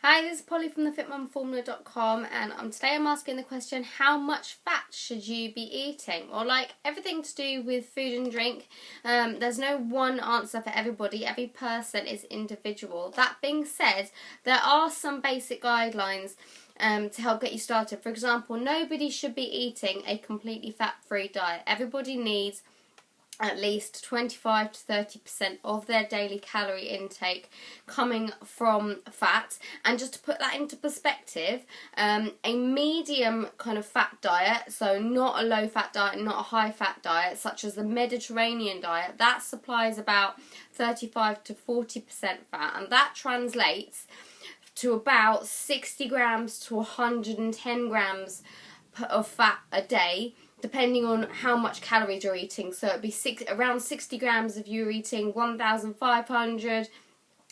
Hi, this is Polly from thefitmumformula.com, and today I'm asking the question, how much fat should you be eating? Or like everything to do with food and drink, there's no one answer for everybody. Every person is individual. That being said, there are some basic guidelines to help get you started. For example, nobody should be eating a completely fat-free diet. Everybody needs at least 25 to 30% of their daily calorie intake coming from fat. And just to put that into perspective, a medium kind of fat diet, so not a low fat diet, not a high fat diet, such as the Mediterranean diet, that supplies about 35 to 40% fat, and that translates to about 60 grams to 110 grams of fat a day, depending on how much calories you're eating. So it'd be around 60 grams if you're eating 1,500,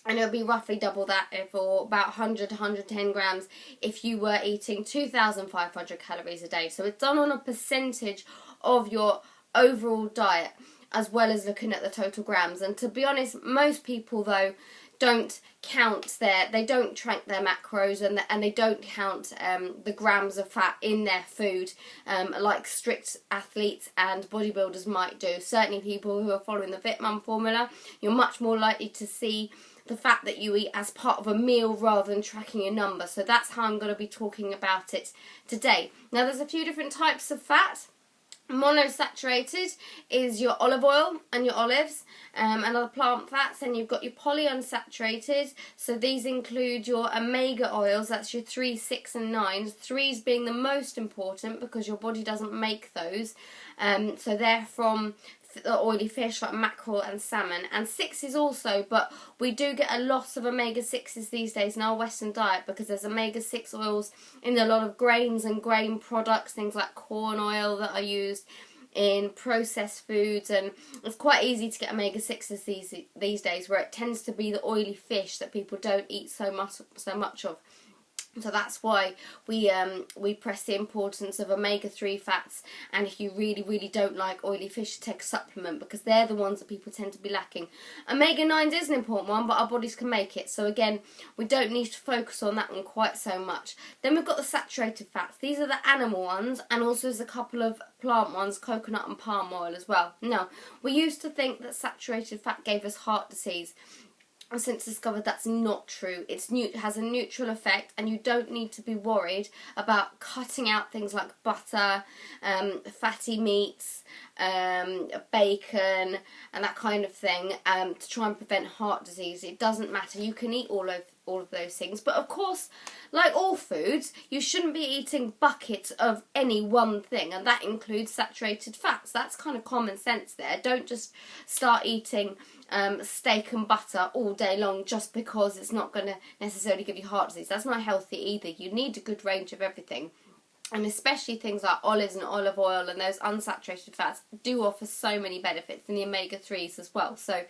and it'll be roughly double that for about 100 to 110 grams if you were eating 2,500 calories a day. So it's done on a percentage of your overall diet, as well as looking at the total grams. And to be honest, most people though don't they don't track their macros, and they don't count the grams of fat in their food like strict athletes and bodybuilders might do. Certainly people who are following the Fit Mum formula, you're much more likely to see the fat that you eat as part of a meal rather than tracking a number. So that's how I'm going to be talking about it today. Now, there's a few different types of fat. Monosaturated is your olive oil and your olives and other plant fats, and you've got your polyunsaturated, so these include your omega oils, that's your 3, 6 and 9, 3s being the most important because your body doesn't make those, so they're from the oily fish like mackerel and salmon, and 6s also, but we do get a lot of omega-6s these days in our Western diet because there's omega-6 oils in a lot of grains and grain products, things like corn oil that are used in processed foods, and it's quite easy to get omega-6s these days, where it tends to be the oily fish that people don't eat so much of. So that's why we press the importance of omega-3 fats, and if you really don't like oily fish, take a supplement because they're the ones that people tend to be lacking. Omega-9 is an important one, but our bodies can make it, so again, we don't need to focus on that one quite so much. Then we've got the saturated fats. These are the animal ones, and also there's a couple of plant ones, coconut and palm oil as well. Now, we used to think that saturated fat gave us heart disease. I've since discovered that's not true. It has a neutral effect, and you don't need to be worried about cutting out things like butter, fatty meats, bacon and that kind of thing to try and prevent heart disease. It doesn't matter. You can eat all of those things, but of course, like all foods, you shouldn't be eating buckets of any one thing, and that includes saturated fats. That's kind of common sense there. Don't just start eating steak and butter all day long just because it's not going to necessarily give you heart disease. That's not healthy either. You need a good range of everything, and especially things like olives and olive oil and those unsaturated fats do offer so many benefits, and the omega-3s as well. So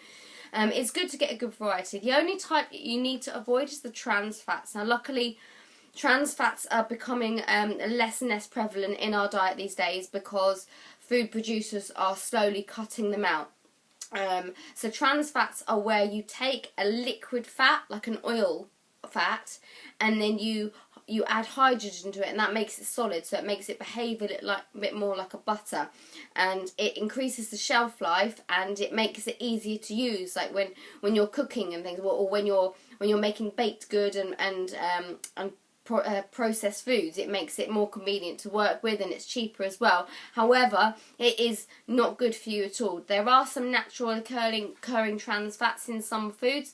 it's good to get a good variety. The only type you need to avoid is the trans fats. Now, luckily, trans fats are becoming less and less prevalent in our diet these days because food producers are slowly cutting them out. So trans fats are where you take a liquid fat, like an oil fat, and then you add hydrogen to it, and that makes it solid, so it makes it behave a bit more like a butter, and it increases the shelf life, and it makes it easier to use, like when you're cooking and things, or when you're making baked good and processed foods. It makes it more convenient to work with, and it's cheaper as well. However, it is not good for you at all. There are some naturally occurring trans fats in some foods,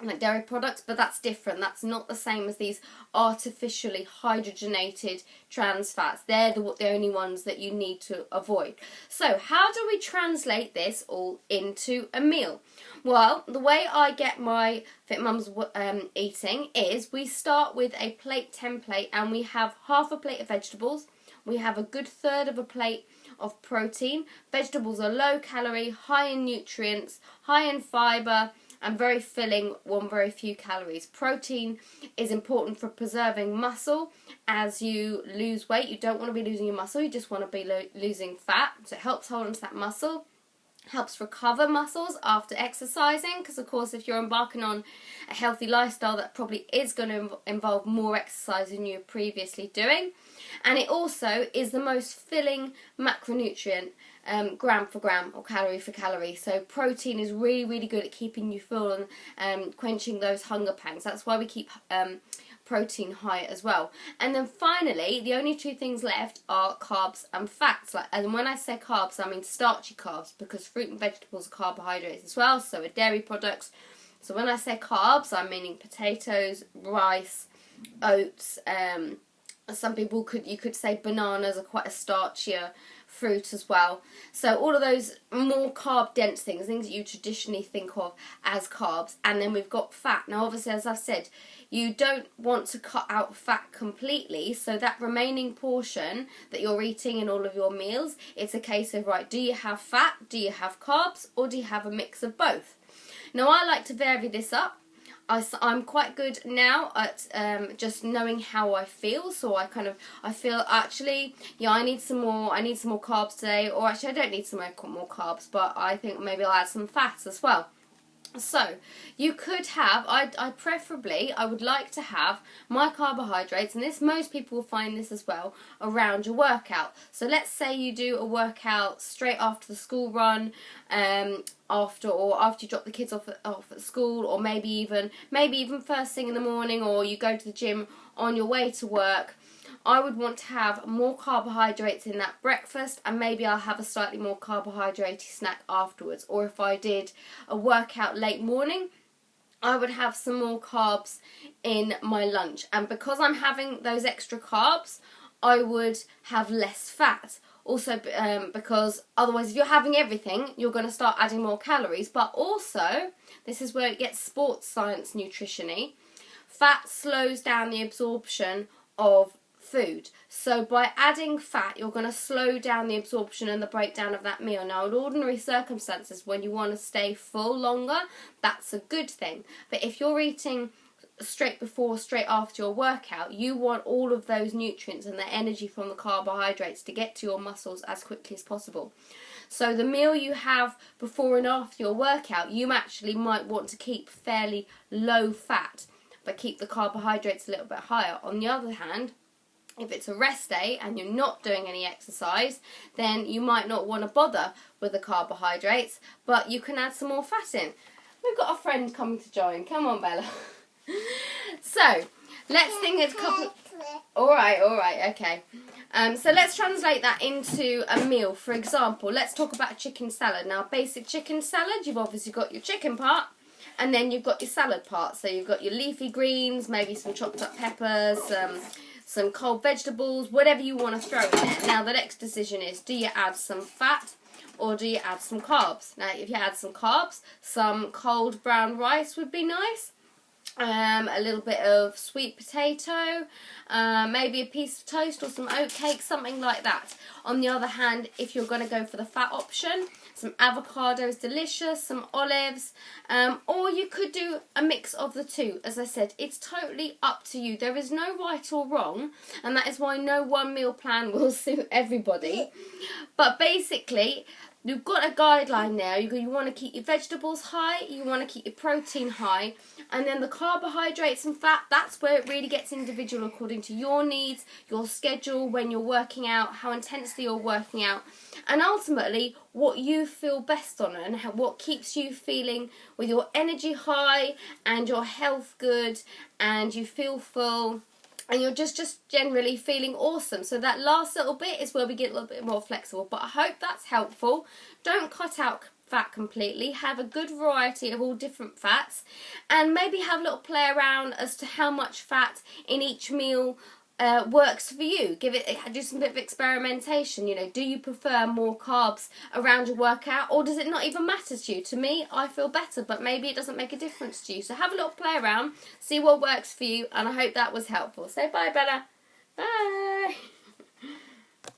like dairy products, but that's different. That's not the same as these artificially hydrogenated trans fats. They're the only ones that you need to avoid. So how do we translate this all into a meal? Well, the way I get my Fit Mums eating is we start with a plate template, and we have half a plate of vegetables. We have a good third of a plate of protein. Vegetables are low calorie, high in nutrients, high in fibre, and very filling on very few calories. Protein is important for preserving muscle as you lose weight. You don't want to be losing your muscle, you just want to be losing fat, so it helps hold on to that muscle. helps recover muscles after exercising, because of course if you're embarking on a healthy lifestyle, that probably is going to involve more exercise than you were previously doing. And it also is the most filling macronutrient, gram for gram or calorie for calorie. So protein is really, really good at keeping you full and quenching those hunger pangs. That's why we keep protein high as well. And then finally, the only two things left are carbs and fats. And when I say carbs, I mean starchy carbs, because fruit and vegetables are carbohydrates as well, so are dairy products. So when I say carbs, I'm meaning potatoes, rice, oats. Some people you could say bananas are quite a starchier fruit as well. So all of those more carb dense things that you traditionally think of as carbs. And then we've got fat. Now obviously, as I've said, you don't want to cut out fat completely, so that remaining portion that you're eating in all of your meals, it's a case of, right, do you have fat, do you have carbs, or do you have a mix of both? Now I like to vary this up. I'm quite good now at just knowing how I feel. So I feel actually, yeah, I need some more carbs today, or actually I don't need some more carbs, but I think maybe I'll add some fats as well. So you could have, I would like to have my carbohydrates, and most people will find this as well, around your workout. So let's say you do a workout straight after the school run, after you drop the kids off at school, or maybe even first thing in the morning, or you go to the gym on your way to work. I would want to have more carbohydrates in that breakfast, and maybe I'll have a slightly more carbohydrate snack afterwards. Or if I did a workout late morning, I would have some more carbs in my lunch. And because I'm having those extra carbs, I would have less fat. Also, because otherwise if you're having everything, you're going to start adding more calories. But also, this is where it gets sports science nutrition-y, fat slows down the absorption of food. So by adding fat, you're going to slow down the absorption and the breakdown of that meal. Now, in ordinary circumstances, when you want to stay full longer, that's a good thing. But if you're eating straight before, straight after your workout, you want all of those nutrients and the energy from the carbohydrates to get to your muscles as quickly as possible. So the meal you have before and after your workout, you actually might want to keep fairly low fat, but keep the carbohydrates a little bit higher. On the other hand, if it's a rest day and you're not doing any exercise, then you might not want to bother with the carbohydrates, but you can add some more fat in. We've got a friend coming to join. Come on, Bella. So, let's think a couple... Alright, okay. So let's translate that into a meal. For example, let's talk about a chicken salad. Now, basic chicken salad, you've obviously got your chicken part, and then you've got your salad part. So you've got your leafy greens, maybe some chopped up peppers, some cold vegetables, whatever you want to throw in there. Now the next decision is, do you add some fat or do you add some carbs? Now if you add some carbs, some cold brown rice would be nice. A little bit of sweet potato, maybe a piece of toast or some oat cake, something like that. On the other hand, if you're going to go for the fat option, some avocado is delicious, some olives, or you could do a mix of the two. As I said, it's totally up to you. There is no right or wrong, and that is why no one meal plan will suit everybody. But basically, you've got a guideline there. You want to keep your vegetables high, you want to keep your protein high, and then the carbohydrates and fat, that's where it really gets individual according to your needs, your schedule, when you're working out, how intensely you're working out, and ultimately what you feel best on and what keeps you feeling with your energy high and your health good and you feel full. And you're just generally feeling awesome. So that last little bit is where we get a little bit more flexible. But I hope that's helpful. Don't cut out fat completely. Have a good variety of all different fats. And maybe have a little play around as to how much fat in each meal works for you. Do some bit of experimentation. You know, do you prefer more carbs around your workout, or does it not even matter to you? To me, I feel better, but maybe it doesn't make a difference to you. So have a little play around, see what works for you, and I hope that was helpful. Say bye, Bella. Bye.